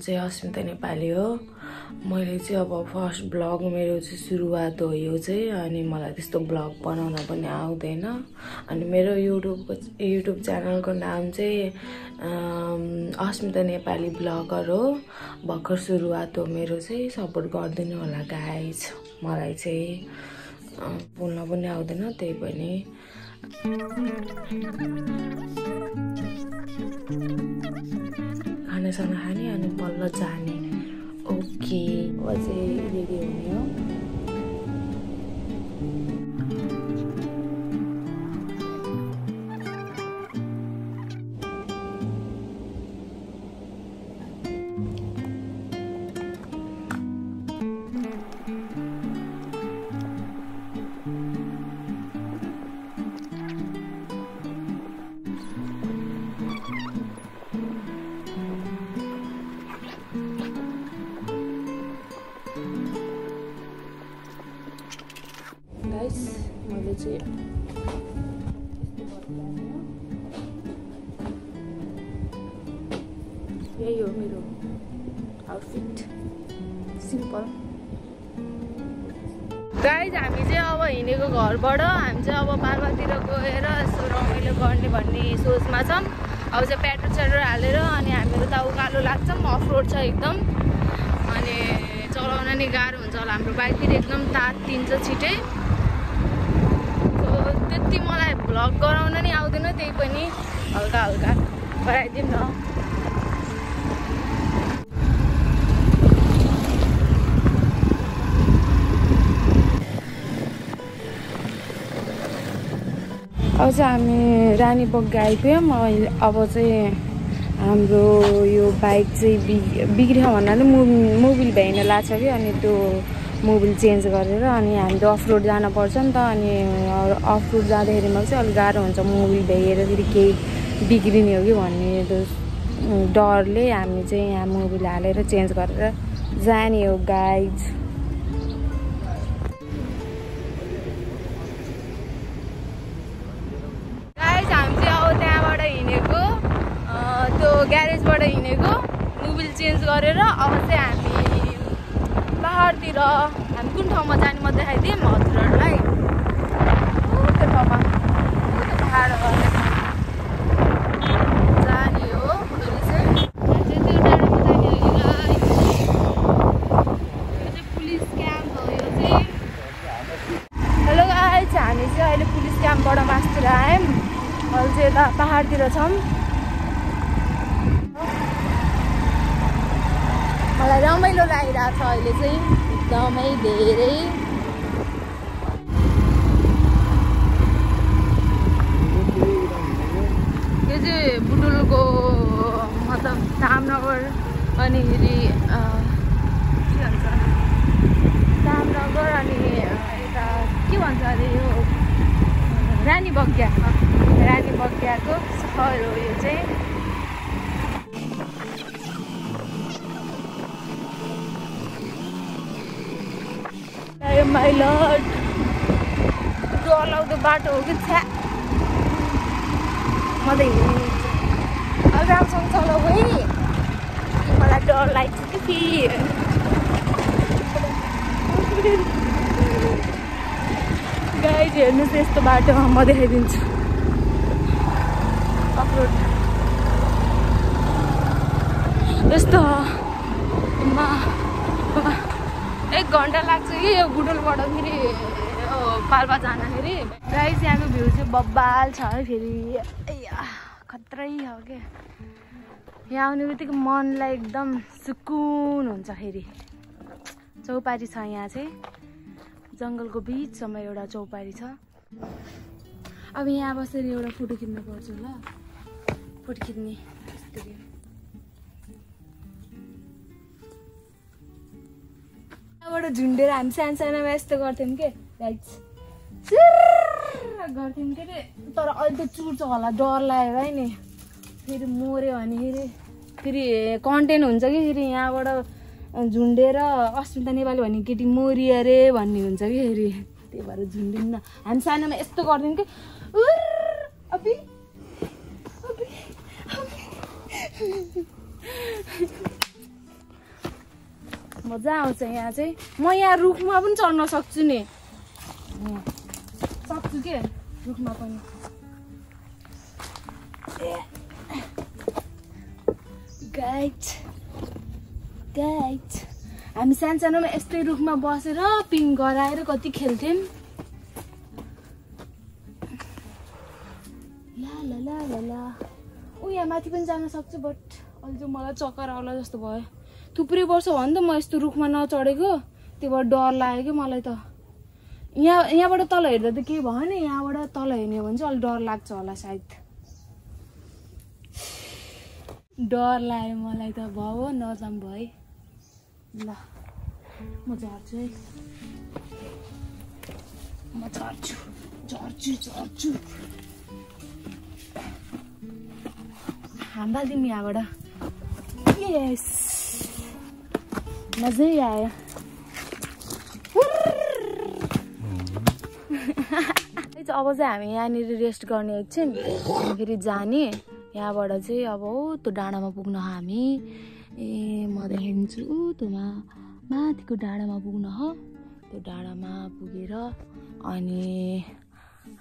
चाहिँ अस्मिता नेपाली हो। मैले चाहिँ अब फर्स्ट ब्लग मेरो चाहिँ सुरुवात हो यो चाहिँ, अनि मलाई त्यस्तो ब्लग बनाउन पनि आउँदैन। अनि मेरो युट्युब च्यानलको नाम चाहिँ अस्मिता नेपाली ब्लगर हो। भर्खर सुरुवात हो मेरो चाहिँ, सपोर्ट गरिदिनु होला गाइज। मलाई चाहिँ बोल्न पनि आउँदैन, त्यही पनि खानासाना खाने अनि बल्ल जाने। ओके, अब चाहिँ रेडी हुने हो। मैले चाहिँ यही हो मेरो आउटफिट, सिम्पल। गाइज हामी चाहिँ अब हिँडेको घरबाट हामी चाहिँ अब पार्वतीतिर गएर यसो रमाइलो गर्ने भन्ने सोचमा छौँ। अब चाहिँ पेट्रोल हालेर अनि हामीहरू त उकालो लाग्छौँ, अफ रोड छ एकदम, अनि चलाउन नि गाह्रो हुन्छ होला। हाम्रो बाइक फेरि एकदम तात्तिन्छ छिटै। त्यति मलाई भ्लग गराउन नि आउँदैन, त्यही पनि हल्का हल्का गराइदिउँ न। अब चाहिँ हामी रानी बग्गा आइपुग्यौँ। अब चाहिँ हाम्रो यो बाइक चाहिँ बिग्रियो भन्नाले मोबिल भ्याइन लाग्छ कि, अनि त्यो मोबिल चेन्ज गरेर अनि हामी त अफ रोड जानुपर्छ नि त। अनि अफ रोड जाँदाखेरिमा चाहिँ अलिक गाह्रो हुन्छ, मोबिल भ्याएर फेरि केही बिग्रिने हो कि भन्ने डरले हामी चाहिँ यहाँ मोबिल हालेर चेन्ज गरेर जाने हो गाइज। हामी चाहिँ अब त्यहाँबाट हिँडेको, त्यो ग्यारेजबाट हिँडेको मोबिल चेन्ज गरेर अब चाहिँ हामी पहाडतिर, हामी कुन ठाउँमा जाने म देखाइदिएँ हजुरहरूलाई। त्यो ठाउँमा त्यो पहाड जाने हो। अहिले चाहिँ त्यो डाँडामा जाने हो। यो चाहिँ पुलिस क्याम्प हो। यो चाहिँ हेलो गाइज, हामी चाहिँ अहिले पुलिस क्याम्पबाट मासतिर आयौँ। अहिले चाहिँ यता पहाडतिर छौँ। मलाई रमाइलो लागिरहेको छ अहिले चाहिँ एकदमै धेरै। यो चाहिँ बुटुलको मतलब धामनगर, अनि फेरि के भन्छ धामनगर, अनि यता के भन्छ अरे यो रानी बग्गाको सहर हो यो चाहिँ। माइ लर्ड, डरलाग्दो बाटो हो कि छ्या। म त हिँड्ने अब राम्रोसँग चलाऊ है, मलाई डर लाग्छ कि फेरि। गाइज हेर्नुहोस् यस्तो बाटो म देखाइदिन्छु। अफरोड यस्तो 1 घन्टा लाग्छ कि यो बुटोलबाट फेरि पाल्पा जाँदाखेरि। गाइस यहाँको भ्यू चाहिँ बब्बाल छ है, फेरि खत्रै हो क्या। यहाँ आउने बित्तिकै मनलाई एकदम सुकुन हुन्छ। फेरि चौपारी छ यहाँ चाहिँ, जङ्गलको बिचसम्म एउटा चौपारी छ। अब यहाँ बसेर एउटा फोटो खिच्नु पर्छ ल, फोटो खिच्ने यस्तरी। यहाँबाट झुन्डेर हामी सानोमा यस्तो गर्थ्यौँ के गाइस, गर्थ्यौँ के अरे। तर अहिले त चुर्छ होला, डर लागेर है नि। फेरि मऱ्यो भने फेरि कन्टेन्ट हुन्छ कि, फेरि यहाँबाट झुन्डेर अस्मिता नेपाली भन्ने केटी मरि अरे भन्ने हुन्छ कि फेरि, त्यही भएर झुन्डिन्न। हामी सानोमा यस्तो गर्थ्यौँ कि अबि मजा आउँछ यहाँ चाहिँ। म यहाँ रुखमा पनि चढ्न सक्छु नि, सक्छु के रुखमा पनि। गाइड हामी सानोमा यस्तै रुखमा बसेर पिङ गराएर कति खेल्थ्यौँ। ला ऊ यहाँ माथि पनि जान सक्छु, बट अहिले चाहिँ मलाई चक्कर आउला जस्तो भयो। थुप्रै वर्ष भयो नि त म यस्तो रुखमा नचढेको, त्यो भएर डर लाग्यो कि मलाई त। यहाँबाट तल हेर्दा त केही भयो नि, यहाँबाट तल हेर्ने हो भने चाहिँ अलिक डर लाग्छ होला सायद। डर लाग्यो मलाई त, भयो नजाम भयो। ल म झर्छु है, म झर्छु। हाम्बादिम यहाँबाट। यस मजै आयो। अब चाहिँ हामी यहाँनिर रेस्ट गर्ने एकछिन, फेरि जाने। यहाँबाट चाहिँ अब त्यो डाँडामा पुग्न हामी। म देखाइदिन्छु, त्यो माथिको डाँडामा पुग्न हो। त्यो डाँडामा पुगेर अनि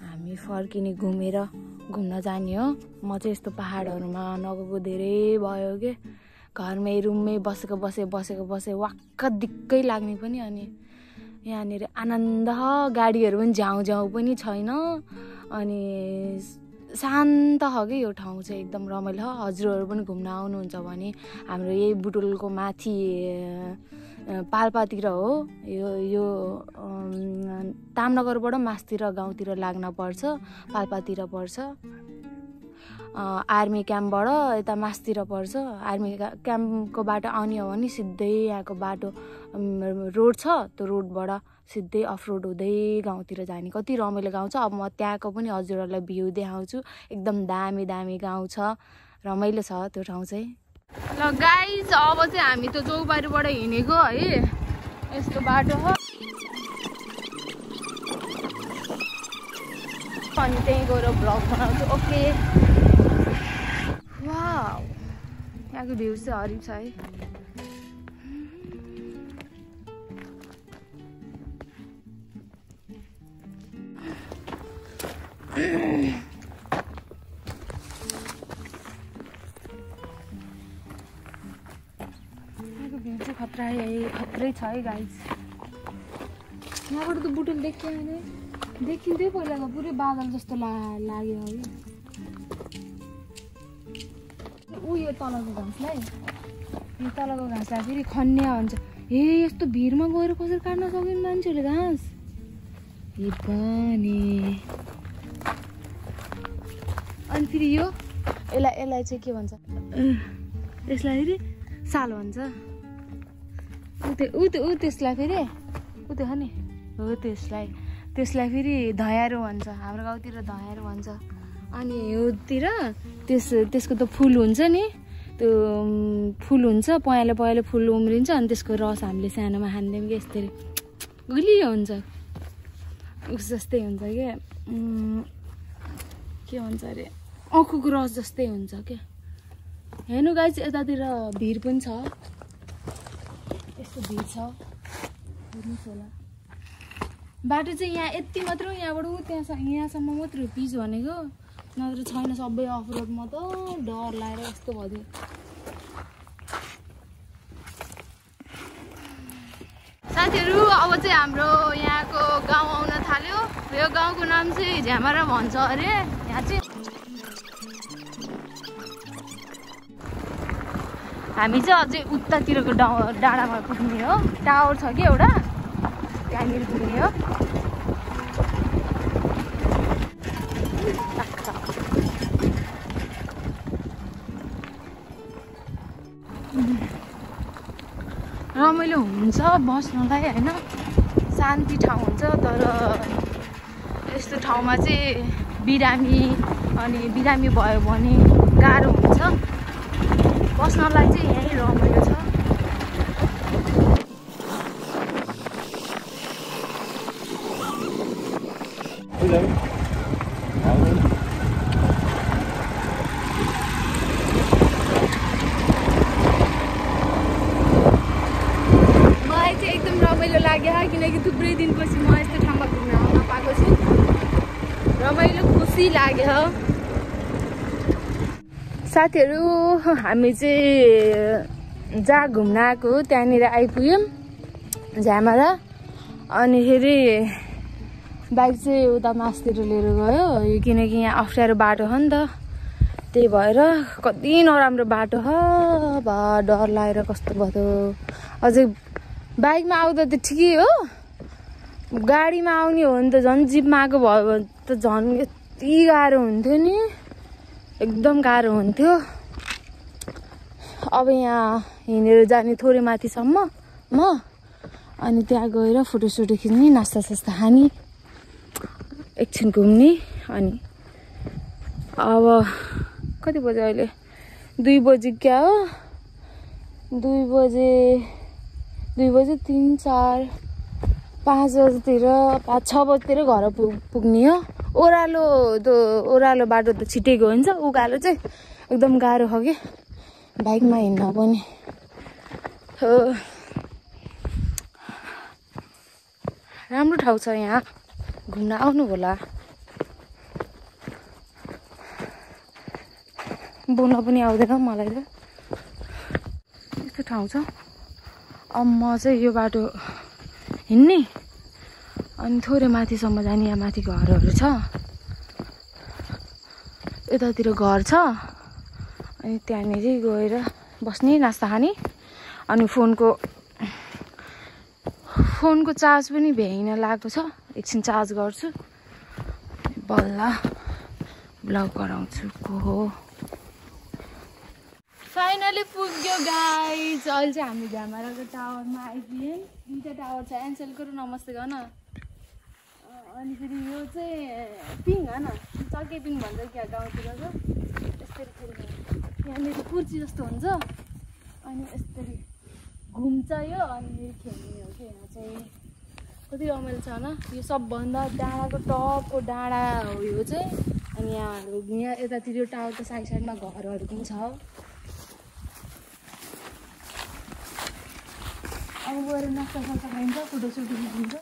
हामी फर्किने, घुम्न जाने हो। म चाहिँ यस्तो पहाडहरूमा नगएको धेरै भयो के, घरमै रुममै बसेको वाक्क दिक्कै लाग्ने पनि। अनि यहाँनिर आनन्द, गाडीहरू पनि झ्याउ पनि छैन, अनि शान्त हो कि यो ठाउँ चाहिँ एकदम रमाइलो हो। हजुरहरू पनि घुम्न आउनुहुन्छ भने हाम्रो यही बुटुलको माथि पाल्पातिर हो यो तामनगरबाट मास्तिर गाउँतिर लाग्न पर्छ, पाल्पातिर पर्छ। आर्मी क्याम्पबाट यता मास्तिर पर्छ। आर्मी क्याम्पको बाटो आउने हो भने सिधै यहाँको बाटो रोड छ, त्यो रोडबाट सिधै अफ रोड हुँदै गाउँतिर जाने। कति रमाइलो गाउँ छ। अब म त्यहाँको पनि हजुरहरूलाई भ्यू देखाउँछु। एकदम दामी गाउँ छ, रमाइलो छ त्यो ठाउँ चाहिँ। ल गाइज अब चाहिँ हामी त्यो चौबारीबाट हिँडेको है, यस्तो बाटो हो। अनि त्यहीँ गएर भ्लग बनाउँछु। ओके, वाउ यहाँको भ्यू चाहिँ हरियो छ है। यहाँको भ्यू चाहिँ खत्रै छ है गाइज। यहाँबाट त बुटुल देखिन्थ्यो पहिलाको, पुरै बादल जस्तो लाग्यो है। यो तलको घाँसलाई फेरि खन्ने हुन्छ। यस्तो भिरमा गएर कसरी काट्न सक्यो मान्छेहरूले घाँस? ए पनि। अनि फेरि यसलाई चाहिँ के भन्छ? यसलाई फेरि साल भन्छ। त्यसलाई फेरि हो नि, हो त्यसलाई फेरि धयारो भन्छ। हाम्रो गाउँतिर धयारो भन्छ। अनि योतिर त्यसको त फुल हुन्छ नि, त्यो फुल हुन्छ, पहेँलो फुल उम्रिन्छ। अनि त्यसको रस हामीले सानोमा खान्थ्यौँ कि यस्तै गुलियो हुन्छ, उस जस्तै हुन्छ के भन्छ अरे, औँखुको रस जस्तै हुन्छ क्या। हेर्नु गाइस, यतातिर भिर पनि छ, यस्तो भिर छ, हेर्नुहोस् होला। बाटो चाहिँ यहाँ यति मात्र, यहाँबाट यहाँसम्म मात्रै पिच भनेको, नत्र छैन। सबै अफ रोडमा त डर लागेर यस्तो भयो। साथीहरू अब चाहिँ हाम्रो यहाँको गाउँ आउन थाल्यो। यो गाउँको नाम चाहिँ झ्यामारा भन्छ अरे। यहाँ चाहिँ हामी चाहिँ अझै उतातिरको डाँडामा पुग्ने हो। टावर छ कि एउटा, त्यहाँनिर पुग्ने हो। रमाइलो हुन्छ बस्नलाई होइन, शान्ति ठाउँ हुन्छ। तर यस्तो ठाउँमा चाहिँ बिरामी भयो भने गाह्रो हुन्छ। बस्नलाई चाहिँ यहीँ रमाइलो छ। खुसी लाग्यो साथीहरू। हामी चाहिँ जहाँ घुम्न आएको त्यहाँनिर आइपुग्यौँ झ्यामारा। अनि फेरि बाइक चाहिँ उता मासतिर लिएर गयो किनकि यहाँ अप्ठ्यारो बाटो हो नि त, त्यही भएर कति नराम्रो बाटो हो। बा डर लागेर कस्तो भयो। अझै बाइकमा आउँदा त ठिकै हो, गाडीमा आउने हो भने त झन् जिपमा आएको भयो भने त झन् यति गाह्रो हुन्थ्यो नि, एकदम गाह्रो हुन्थ्यो। अब यहाँ हिँडेर जाने थोरै माथिसम्म म, अनि त्यहाँ गएर फोटोसोटो खिच्ने, नास्ता सास्ता खाने, एकछिन घुम्ने। अनि अब कति बजे अहिले 2 बजी क्या हो, 2 बजे 3, 4, 5 बजीतिर 5-6 बजीतिर घर पुग्ने हो। ओह्रालो बाटो त छिटेको हुन्छ, उकालो चाहिँ एकदम गाह्रो हो कि बाइकमा हिँड्न पनि। राम्रो ठाउँ छ यहाँ, घुम्न आउनु होला। बोल्न पनि आउँदैन मलाई त, यस्तो ठाउँ छ। अब म चाहिँ यो बाटो हिँड्ने अनि थोरै माथिसम्म जाने। यहाँ माथि घरहरू छ, यतातिर घर छ, अनि त्यहाँनिर गएर बस्ने, नास्ता खाने। अनि फोनको चार्ज पनि भ्याइन लागेको छ, एकछिन चार्ज गर्छु बल्ल ब्लग गराउँछु। को हो फाइनली पुग्यो गाइज। अहिले चाहिँ हामी झ्यामाराको टावरमा आइपुग्यौँ। 2टा टावर छ, एनसेलको र नमस्ते गर्न। अनि फेरि यो चाहिँ पिङ हो न, चर्के पिङ भन्छ क्या गाउँतिरको। यसरी खेल्ने, यहाँनिर कुर्ची जस्तो हुन्छ अनि यसरी घुम्छ यो, अनि खेल्ने हो कि। यहाँ चाहिँ कति रमाइलो छ न, यो सबभन्दा डाँडाको टपको डाँडा हो यो चाहिँ। अनि यहाँ यतातिर यो टावरको साइडमा घरहरू पनि छ। अब गएर नास्ता सास्ता खाइन्छ, फोटोसोटो खिचिन्छ।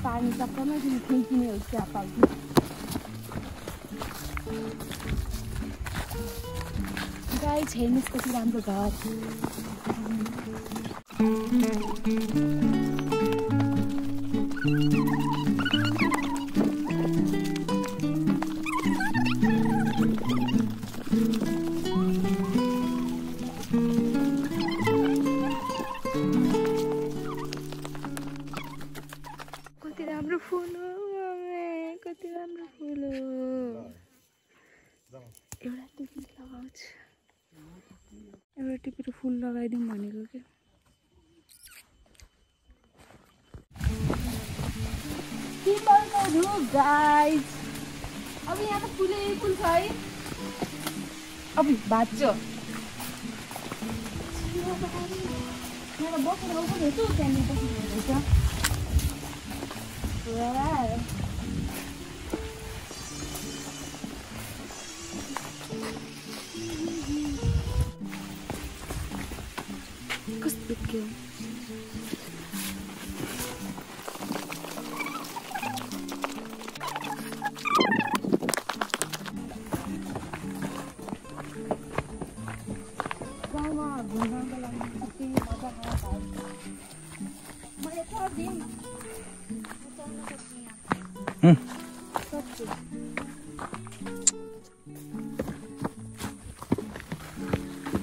पानी सबैमा खिच्ने हो क्या पाउँछ। गाई हेर्नुहोस् कति राम्रो घर। कति राम्रो फुल हो, कति राम्रो फुल हो। एउटा टिपी लगाउँछु, एउटा टिपेर फुल लगाइदिउँ भनेको के। सिम्बलको रुख गाइज। अब यहाँ त फुलै फुल छ है। अब भाँच्यो यहाँ त बसेर आउनु पनि हेर्छु, त्यहाँनिर बसेर हेर्दैछ। कस्तो के गाउँमा घुम्नको लागि कति मजा आउँछ। म यता दिन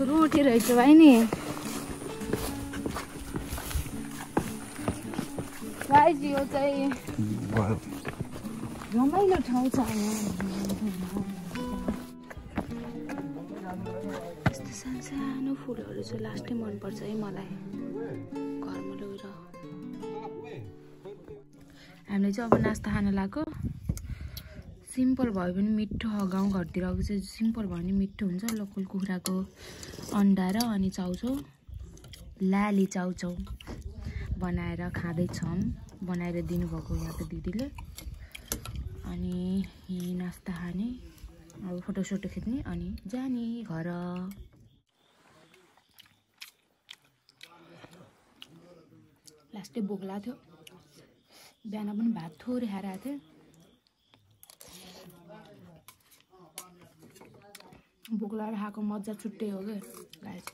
रोटी रहेछ भाइ नि। गाइज यो चाहिँ रमाइलो ठाउँ छ। यस्तो सानो फुलहरू चाहिँ लास्टै मनपर्छ है मलाई, घरमा लगेर। हामीले चाहिँ अब नास्ता खान लाग्यो। सिम्पल भयो भने मिठो हो, गाउँघरतिरको चाहिँ सिम्पल भयो भने मिठो हुन्छ। लोकल कुखुराको अन्डा र अनि चाउचाउ, लाली चाउचाउ बनाएर खाँदैछौँ, बनाएर दिनुभएको यहाँको दिदीले। अनि यही नास्ता खाने, अब फोटोसोटो खिच्ने अनि जाने घर। लास्टै भोक लाग्थ्यो, बिहान पनि भात थोरै खाएर आएको थिएँ। भोक लागेर खाएको मजा छुट्टै हो क्या गाइस।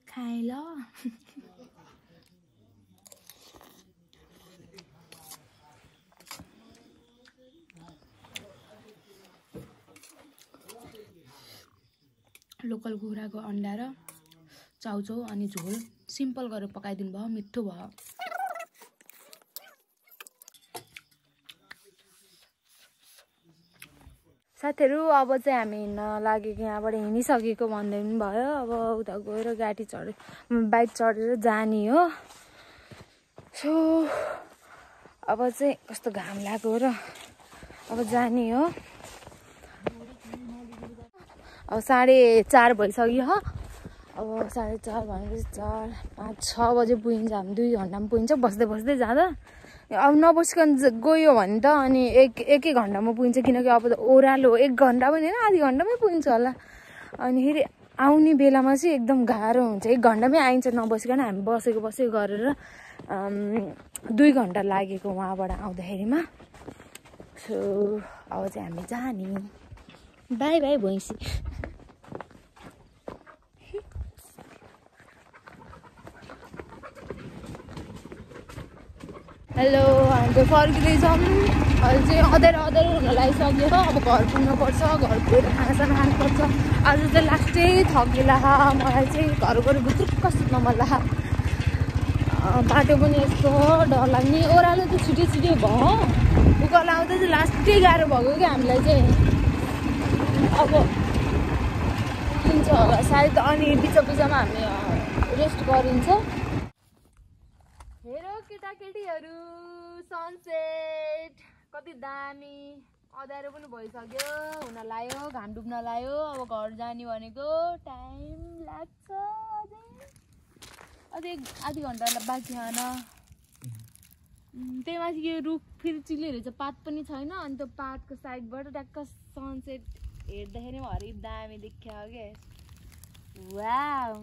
खाएँ ल। लोकल कुखुराको अन्डा र चाउचाउ अनि झोल सिम्पल गरेर पकाइदिनु भयो, मिठो भयो। साथीहरू अब चाहिँ हामी हिँड्न लागेको, यहाँबाट हिँडिसकेको भन्दै पनि भयो। अब उता गएर गाडी चढे बाइक चढेर जाने हो। सो अब चाहिँ कस्तो घाम लाग्यो र अब जाने हो। अब 4:30 भइसक्यो हो। अब 4:30 भनेपछि 4, 5, 6 बजे पुगिन्छ। हामी 2 घन्टामा पुगिन्छ बस्दै बस्दै जाँदा। अब नबसिकन गयो भने त अनि एक घन्टामा पुगिन्छ, किनकि अब ओह्रालो 1 घन्टा पनि होइन, आधी घन्टामै पुगिन्छ होला। अनि फेरि आउने बेलामा चाहिँ एकदम गाह्रो हुन्छ। 1 घन्टामै आइन्छ नबसिकन। हामी बसेको गरेर 2 घन्टा लागेको उहाँबाट आउँदाखेरिमा। सो अब चाहिँ हामी जाने। बाई बाई भैँसी। हेलो, हामी चाहिँ फर्किँदैछौँ। अहिले चाहिँ अँध्यारो हुन लागिसक्यो। अब घर पुग्नुपर्छ, घर पुगेर खानासाना खानुपर्छ। आज चाहिँ लास्टै थकिला मलाई चाहिँ। घर गएर भुत्रुक्क सुत्न मन लाग्यो। बाटो पनि यस्तो डर लाग्ने, ओह्रालो त छिटो भयो। उकालो आउँदा चाहिँ लास्टै गाह्रो भएको क्या हामीलाई चाहिँ। अब किन्छ होला सायद, अनि बिचमा हामी रेस्ट गरिन्छ। हेरो केटाकेटीहरू, सनसेट कति दामी। अँध्यारो पनि भइसक्यो, हुन लाग्यो, घाम डुब्न लाग्यो। अब घर जाने भनेको टाइम लाग्छ अझै आधी घन्टा बाँकी छैन। त्यही माथि यो रुख फेरि चिल्ले रहेछ, पात पनि छैन। अनि त्यो पातको साइडबाट ट्याक्क सनसेट हेर्दाखेरि हरि दामी देखियो क्या। वाउ।